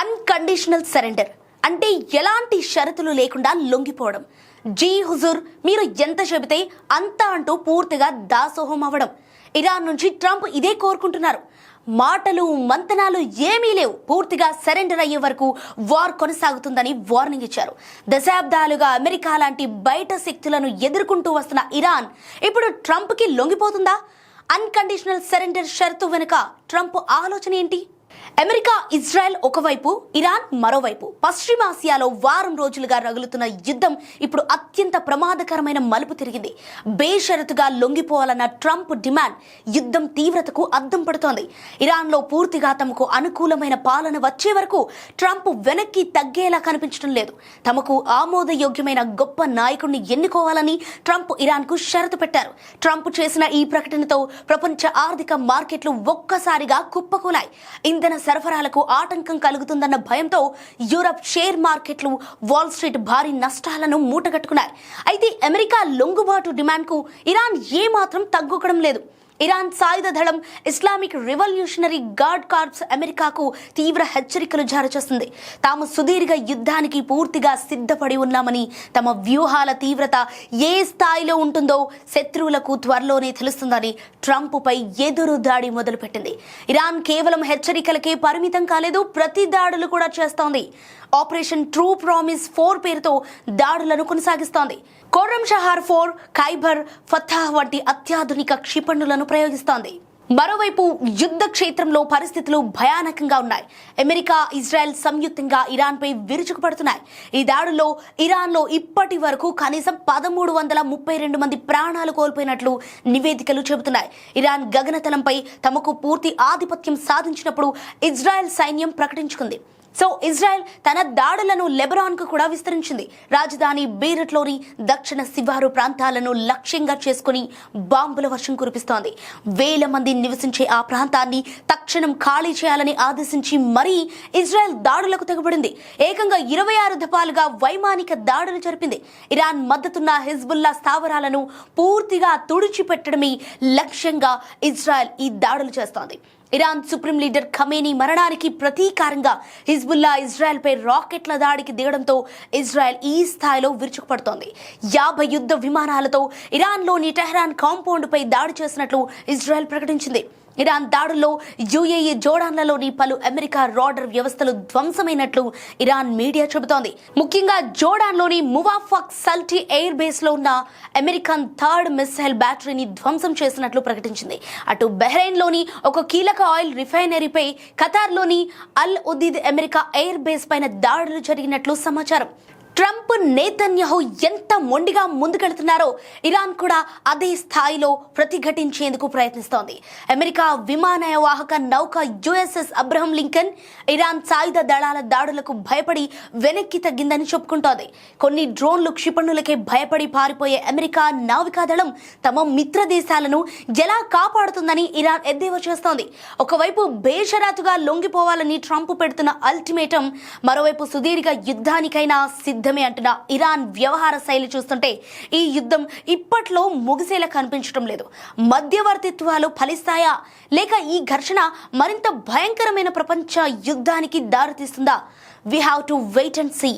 Unconditional surrender అంటే ఎలాంటి షరతులు లేకుండా లొంగిపోవడం. జీ హుజూర్, మీరు ఎంత చెబితే అంత అంటూ పూర్తిగా దాసోహం అవ్వడం. ఇరాన్ నుంచి ట్రంప్ ఇదే కోరుకుంటున్నారు. మాటలు మంతనాలు ఏమీ లేవు. పూర్తిగా సరెండర్ అయ్యే వరకు వార్ కొనసాగుతుందని వార్నింగ్ ఇచ్చారు. దశాబ్దాలుగా అమెరికా లాంటి బయట శక్తులను ఎదుర్కొంటూ వస్తున్న ఇరాన్ ఇప్పుడు ట్రంప్కి లొంగిపోతుందా? అన్కండిషనల్ సరెండర్ షరతు వెనుక ట్రంప్ ఆలోచన ఏంటి? అమెరికా, ఇజ్రాయెల్ ఒకవైపు, ఇరాన్ మరోవైపు. పశ్చిమాసియాలో వారం రోజులుగా రగులుతున్న యుద్ధం ఇప్పుడు అత్యంత ప్రమాదకరమైన మలుపు తిరిగింది. బేషరతుగా లొంగిపోవాలన్న ట్రంప్ డిమాండ్ యుద్ధం తీవ్రతకు అద్దం పడుతోంది. ఇరాన్లో పూర్తిగా తమకు అనుకూలమైన పాలన వచ్చే వరకు ట్రంప్ వెనక్కి తగ్గేలా కనిపించడం లేదు. తమకు ఆమోదయోగ్యమైన గొప్ప నాయకుడిని ఎన్నుకోవాలని ట్రంప్ ఇరాన్కు షరతు పెట్టారు. ట్రంప్ చేసిన ఈ ప్రకటనతో ప్రపంచ ఆర్థిక మార్కెట్లు ఒక్కసారిగా కుప్పకూలాయి. ఇంధన సరఫరాలకు ఆటంకం కలుగుతుందన్న భయంతో యూరప్ షేర్ మార్కెట్లు, వాల్ స్ట్రీట్ భారీ నష్టాలను మూటగట్టుకున్నాయి. అయితే అమెరికా లొంగుబాటు డిమాండ్కు ఇరాన్ ఏమాత్రం తగ్గుకోవడం లేదు. ఇరాన్ సాయుధ దళం ఇస్లామిక్ రివల్యూషనరీ గార్డ్ కార్ప్స్ అమెరికాకు తీవ్ర హెచ్చరికలు జారీ చేస్తుంది. తాము సుదీర్ఘ యుద్ధానికి పూర్తిగా సిద్ధపడి ఉన్నామని, తమ వ్యూహాల తీవ్రత ఏ స్థాయిలో ఉంటుందో శత్రువులకు త్వరలోనే తెలుస్తుందని ట్రంప్పై ఎదురు దాడి మొదలుపెట్టింది. ఇరాన్ కేవలం హెచ్చరికలకే పరిమితం కాలేదు, ప్రతి దాడులు కూడా చేస్తోంది. ఆపరేషన్ ట్రూ ప్రామిస్ 4 పేరుతో దాడులను కొనసాగిస్తోంది. ఖుర్రం షహర్ 4, ఖైబర్ ఫతాహ్ వంటి అత్యాధునిక క్షిపణులను ప్రయోగిస్తోంది. మరోవైపు యుద్ధ క్షేత్రంలో పరిస్థితులు భయానకంగా ఉన్నాయి. అమెరికా, ఇజ్రాయెల్ సంయుక్తంగా ఇరాన్పై విరుచుకుపడుతున్నాయి. ఈ దాడుల్లో ఇరాన్లో ఇప్పటి వరకు కనీసం 1332 మంది ప్రాణాలు కోల్పోయినట్లు నివేదికలు చెబుతున్నాయి. ఇరాన్ గగనతలంపై తమకు పూర్తి ఆధిపత్యం సాధించినప్పుడు ఇజ్రాయెల్ సైన్యం ప్రకటించుకుంది. సో ఇజ్రాయెల్ తన దాడులను లెబనాన్కు కూడా విస్తరించింది. రాజధాని బీరట్లోని దక్షిణ శివారు ప్రాంతాలను లక్ష్యంగా చేసుకుని బాంబుల వర్షం కురిపిస్తోంది. వేల మంది నివసించే ఆ ప్రాంతాన్ని తక్షణం ఖాళీ చేయాలని ఆదేశించి మరీ ఇజ్రాయెల్ దాడులకు తెగబడింది. ఏకంగా 26 దఫాలుగా వైమానిక దాడులు జరిపింది. ఇరాన్ మద్దతున్న హిజ్బుల్లా స్థావరాలను పూర్తిగా తుడిచిపెట్టడమే లక్ష్యంగా ఇజ్రాయెల్ ఈ దాడులు చేస్తోంది. ఇరాన్ సుప్రీం లీడర్ ఖమేనీ మరణానికి ప్రతీకారంగా హిజ్బుల్లా ఇజ్రాయెల్పై రాకెట్ల దాడికి దిగడంతో ఇజ్రాయెల్ ఈ స్థాయిలో విరుచుకుపడుతోంది. 50 యుద్ధ విమానాలతో ఇరాన్లోని టెహ్రాన్ కాంపౌండ్పై దాడి చేసినట్లు ఇజ్రాయెల్ ప్రకటించింది. ఇరాన్ దాడుల్లో యుఏఈ, జోర్డాన్లలోని పలు అమెరికా రాడర్ వ్యవస్థలు ధ్వంసమైనట్లు ఇరాన్ మీడియా చెబుతోంది. ముఖ్యంగా జోర్డాన్లోని మువాఫక్ సల్టీ ఎయిర్ బేస్ లో ఉన్న అమెరికన్ 3rd మిస్సైల్ బ్యాటరీని ధ్వంసం చేసినట్లు ప్రకటించింది. అటు బహ్రెయిన్లోని ఒక కీలక ఆయిల్ రిఫైనరీపై, ఖతార్లోని అల్ ఉదీద్ అమెరికా ఎయిర్ బేస్ పైన దాడులు జరిగినట్లు సమాచారం. ట్రంప్, నేతన్యాహు ఎంత మొండిగా ముందుకెళ్తున్నారో ఇరాన్ కూడా అదే స్థాయిలో ప్రతిఘటించేందుకు ప్రయత్నిస్తోంది. అమెరికా విమానవాహక నౌక యుఎస్ఎస్ అబ్రహం లింకన్ ఇరాన్ సాయుధ దళాల దాడులకు భయపడి వెనక్కి తగ్గిందని చెప్పుకుంటోంది. కొన్ని డ్రోన్లు, క్షిపణులకే భయపడి పారిపోయే అమెరికా నావికాదళం తమ మిత్ర దేశాలను ఎలా కాపాడుతుందని ఇరాన్ ఎద్దేవా చేస్తోంది. ఒకవైపు బేషరాతుగా లొంగిపోవాలని ట్రంప్ పెడుతున్న అల్టిమేటం, మరోవైపు సుదీర్ఘ యుద్ధానికైనా సిద్ధమే అంటున్న ఇరాన్ వ్యవహార శైలి చూస్తుంటే ఈ యుద్ధం ఇప్పట్లో ముగిసేలా కనిపించడం లేదు. మధ్యవర్తిత్వాలు ఫలిస్తాయా, లేక ఈ ఘర్షణ మరింత భయంకరమైన ప్రపంచ యుద్ధానికి దారితీస్తుందా? We have to wait and see.